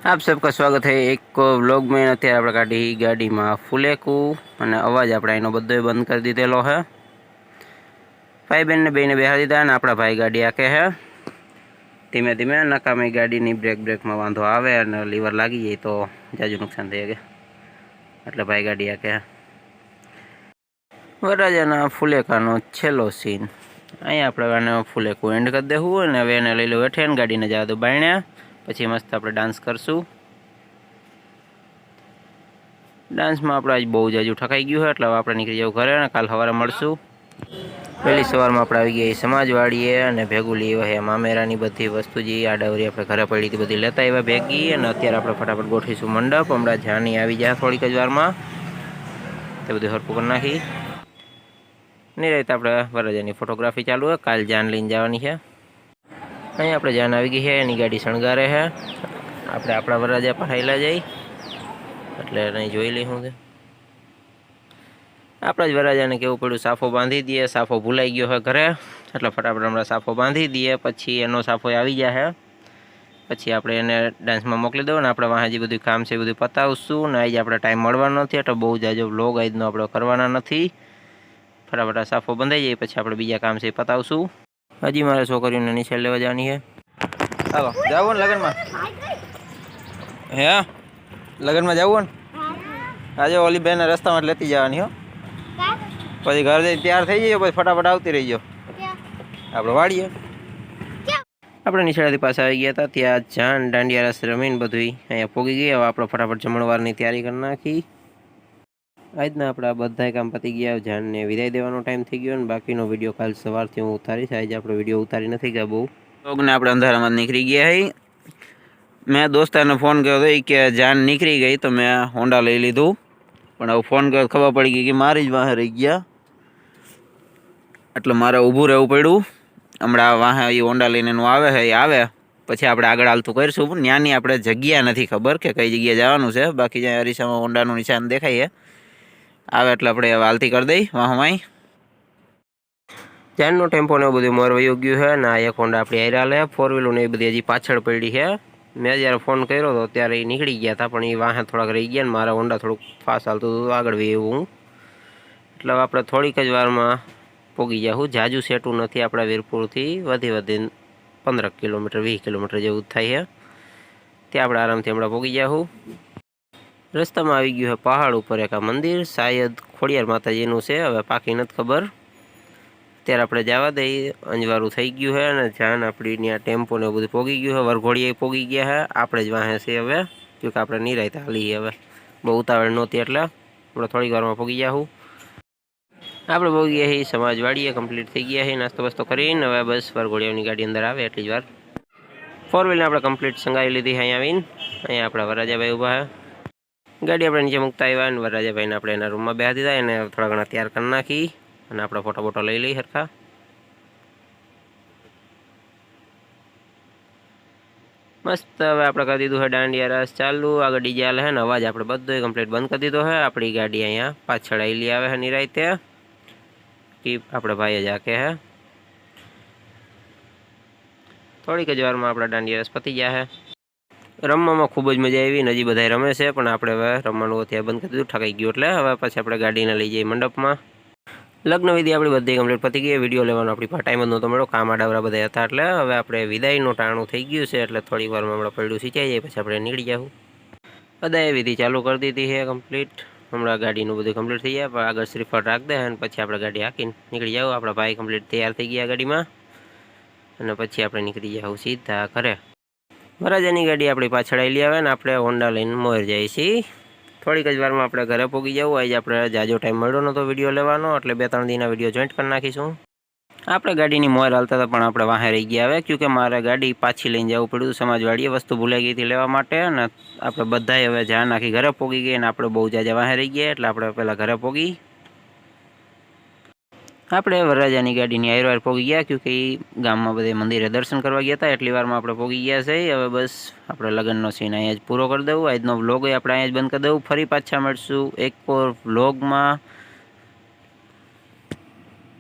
आप सबका स्वागत है एक व्लॉग में। અત્યારે આપણે કાઢી ગાડીમાં ફુલેકું અને અવાજ આપણે એનો બધો બંધ કરી દીધેલો છે। ભાઈ બહેનને બેને બેહાડી દીધા અને આપણા ભાઈ ગાડી આકે છે ધીમે ધીમે। નકામી ગાડીની બ્રેકમાં વાંધો આવે અને લીવર લાગી જાય તો જાજુ નુકસાન થઈ શકે, એટલે ભાઈ ગાડી આકે છે। વરરાજાના ફુલેકાનો છેલ્લો સીન અહીંયા આપણે આને ફુલેકું એન્ડ કરી દેવું અને હવે એને લઈ લો હેઠે ને ગાડીને જવા દો બાયણે। પછી મસ્ત આપણે ડાન્સ કરશું। ડાન્સમાં આપણે આજ બહુ જાજુ ઠકાઈ ગયું છે એટલે હવે આપણે નીકળી જવું ઘરે અને કાલ સવારે મળશું। પહેલી સવારમાં આપણે આવી ગયા સમાજવાડીએ અને ભેગું લઈ આવ્યા છે મામેરાની બધી વસ્તુ જે આડાવરી આપણે ઘરે પડી હતી બધી લેતા આવ્યા ભેગી। અને અત્યારે આપણે ફટાફટ ગોઠવીશું મંડપ। હમણાં જાની આવી જાય થોડીક જ વારમાં, તે બધું હરખું કરી નાખી નિરાંતે આપણે વરરાજાની ફોટોગ્રાફી ચાલુ છે। કાલ જાન લઈને જવાની છે। અહીંયા આપણે જાન આવી ગઈ છે, એની ગાડી શણગારે છે। આપણે આપણા વરરાજા પહાયેલા જઈ એટલે નહીં જોઈ લઈ હું આપણા જ વરરાજાને કેવું પડ્યું સાફો બાંધી દઈએ। સાફો ભૂલાઈ ગયો છે ઘરે એટલે ફટાફટ હમણાં સાફો બાંધી દઈએ, પછી એનો સાફો આવી જશે। પછી આપણે એને ડાન્સમાં મોકલી દઉં ને આપણે વાં જે બધું કામ છે એ બધું પતાવશું ને આજે આપણે ટાઈમ મળવાનો નથી એટલે બહુ જાજો વ્લોગ આજનો આપણે કરવાના નથી। ફટાફટ આ સાફો બંધાઈ જાય પછી આપણે બીજા કામ છે એ પતાવશું। હજી મારે છોકરીઓને નિશાળ લેવા જવાની છે। હાલો જાવું ને લગ્નમાં? હે લગ્નમાં જવું ને? આજે ઓલી બેન રસ્તામાં લેતી જવાની હો, પછી ઘર જઈને તૈયાર થઈ જઈએ પછી ફટાફટ આવતી રહીજો। આપણે વાળીએ આપણે નિશાળેથી પાસે આવી ગયા હતા, ત્યાં જાન દાંડિયા રસ રમીને બધું અહીંયા પોગી ગયા। હવે આપણે ફટાફટ જમણવારની તૈયારી કરી નાખી। આજના આપણા બધા કામ પતી ગયા, જાનને વિદાય દેવાનો ટાઈમ થઈ ગયો અને બાકીનો વિડીયો કાલ સવારથી હું ઉતારીશ। આજે આપણે વિડીયો ઉતારી નથી ગયા બહુ લોગને આપણે અંધારામાં નીકળી ગયા હઈ। મેં દોસ્તારને ફોન કર્યો હતો કે જાન નીકળી ગઈ તો મેં હોન્ડા લઈ લીધું, પણ હવે ફોન કર્યો ખબર પડી ગઈ કે મારી જ વાહે રહી ગયા એટલે મારે ઊભું રહેવું પડ્યું। હમણાં વાહે એ હોન્ડા લઈને એનું આવે છે, એ આવે પછી આપણે આગળ હાલતું કરીશું। ત્યાંની આપણે જગ્યા નથી ખબર કે કઈ જગ્યાએ જવાનું છે, બાકી જ્યાં અરીસામાં હોન્ડાનું નિશાન દેખાય આવે એટલે આપણે હવે હાલતી કરી દઈ વાહમાં। જાનનો ટેમ્પો ને એવું બધું મોર વયું ગયું છે ને આ એક હોન્ડા આપણી હારે હાલે। 4 વ્હીલર ને એ બધી હજી પાછળ પડી છે। મેં જ્યારે ફોન કર્યો હતો ત્યારે એ નીકળી ગયા હતા, પણ એ વાહે થોડાક રહી ગયા ને મારા હોન્ડા થોડુંક ફાસ્ટ હાલતું હતું આગળ એવું એટલે આપણે થોડીક જ વારમાં પોગી જાઉં। જાજુ સેટું નથી આપણા વીરપુરથી, વધીને 15 કિલોમીટર 20 કિલોમીટર જેવું થાય છે, ત્યાં આપણે આરામથી હમણાં પોગી જાઉં। રસ્તામાં આવી ગયું છે પહાડ ઉપર એક આ મંદિર, શાયદ ખોડિયાર માતાજીનું છે, હવે પાકી નથી ખબર। ત્યારે આપણે જવા દઈએ, અંજવારું થઈ ગયું છે અને જાન આપણી ત્યાં ટેમ્પો ને બધું પોગી ગયું છે, વરઘોડીએ પોગી ગયા છે, આપણે જ વાહે છે હવે ક્યોંકि આપણે નિરાંતે હાલીએ હવે બહુ ઉતાવળ નહોતી એટલે આપણે થોડીક વારમાં પોગી જાઉં। આપણે પોગી ગયા છીએ સમાજવાડીએ, કમ્પ્લીટ થઈ ગયા છે નાસ્તો બસ્તો કરીને, હવે બસ વરઘોડિયાની ગાડી અંદર આવે એટલી જ વાર। 4 વ્હીલને આપણે કમ્પ્લીટ સંગાવી લીધી અહીંયા આવીને। અહીંયા આપણા વરરાજાભાઈ ઊભા છે, ગાડી આપણે નીચે મૂકતા આવ્યા અને વરરાજાભાઈને આપણે એના રૂમમાં બેસી દીધા, એને થોડા ઘણા તૈયાર કરી નાખી અને આપણે ફોટો લઈ લઈ સરખા। મસ્ત હવે આપણે કરી દીધું છે દાંડિયા રાસ ચાલુ, આગળ ડીજે હાલે છે ને અવાજ આપણે બધો કમ્પ્લીટ બંધ કરી દીધો છે। આપણી ગાડી અહીંયા પાછળ આવેલી આવે છે નિરાંતે, કે આપણે ભાઈ જ આકે છે। થોડીક જ વારમાં આપણા દાંડિયા રાસ પતી ગયા છે। રમવામાં ખૂબ જ મજા આવી, હજી બધા રમે છે પણ આપણે હવે રમવાનું ત્યાં બંધ કરી દીધું, ઠકાઈ ગયું એટલે હવે પછી આપણે ગાડીને લઈ જઈએ મંડપમાં। લગ્ન વિધિ આપણી બધી કમ્પ્લીટ પતી ગઈ, વિડીયો લેવાનો આપણી પાસે ટાઈમ જ નહોતો મળ્યો, કામ આડાવરા બધા હતા એટલે હવે આપણે વિદાયનું ટાણું થઈ ગયું છે એટલે થોડીક વારમાં હમણાં પડ્યું સિંચાઈ જાય પછી આપણે નીકળી જાઉં। બધાએ વિધિ ચાલુ કરી દીધી છે કમ્પ્લીટ, હમણાં ગાડીનું બધું કમ્પ્લીટ થઈ જાય, પણ આગળ શ્રીફળ રાખ દે અને પછી આપણે ગાડી હાંકીને નીકળી જાઉં। આપણા ભાઈ કમ્પ્લીટ તૈયાર થઈ ગયા ગાડીમાં અને પછી આપણે નીકળી જાઉં સીધા ઘરે। વરરાજાની ગાડી આપણી પાછળ આવેલી આવે ને આપણે હોન્ડા લઈને મોર જઈએ છીએ। થોડીક જ વારમાં આપણે ઘરે પહોંચી જવું। આજે આપણે જાજો ટાઈમ મળ્યો નહોતો વિડીયો લેવાનો એટલે 2-3 દિનના વિડીયો જોઈન્ટ કરી નાખીશું। આપણે ગાડીની મોર હાલતા હતા પણ આપણે વાહે રહી ગયા હવે, ક્યોંકि મારે ગાડી પાછી લઈને જવું પડ્યું સમાજવાડીએ, વસ્તુ ભૂલાઈ ગઈ હતી લેવા માટે અને આપણે બધાએ હવે જાન આખી ઘરે પહોંચી ગઈ અને આપણે બહુ જાજા વાહે રહી ગયા એટલે આપણે પહેલાં ઘરે પહોંચી આપણે વરરાજાની ગાડીની હાર પહોંચી ગયા, ક્યોંકि ગામમાં બધે મંદિરે દર્શન કરવા ગયા હતા એટલી વારમાં આપણે પહોંચી ગયા છે। હવે બસ આપણે લગ્નનો સીન અહીંયા જ પૂરો કરી દઉં, આજનો વ્લોગ આપણે અહીંયા જ બંધ કરી દઉં। ફરી પાછા મળશું એક ઓર વ્લોગમાં।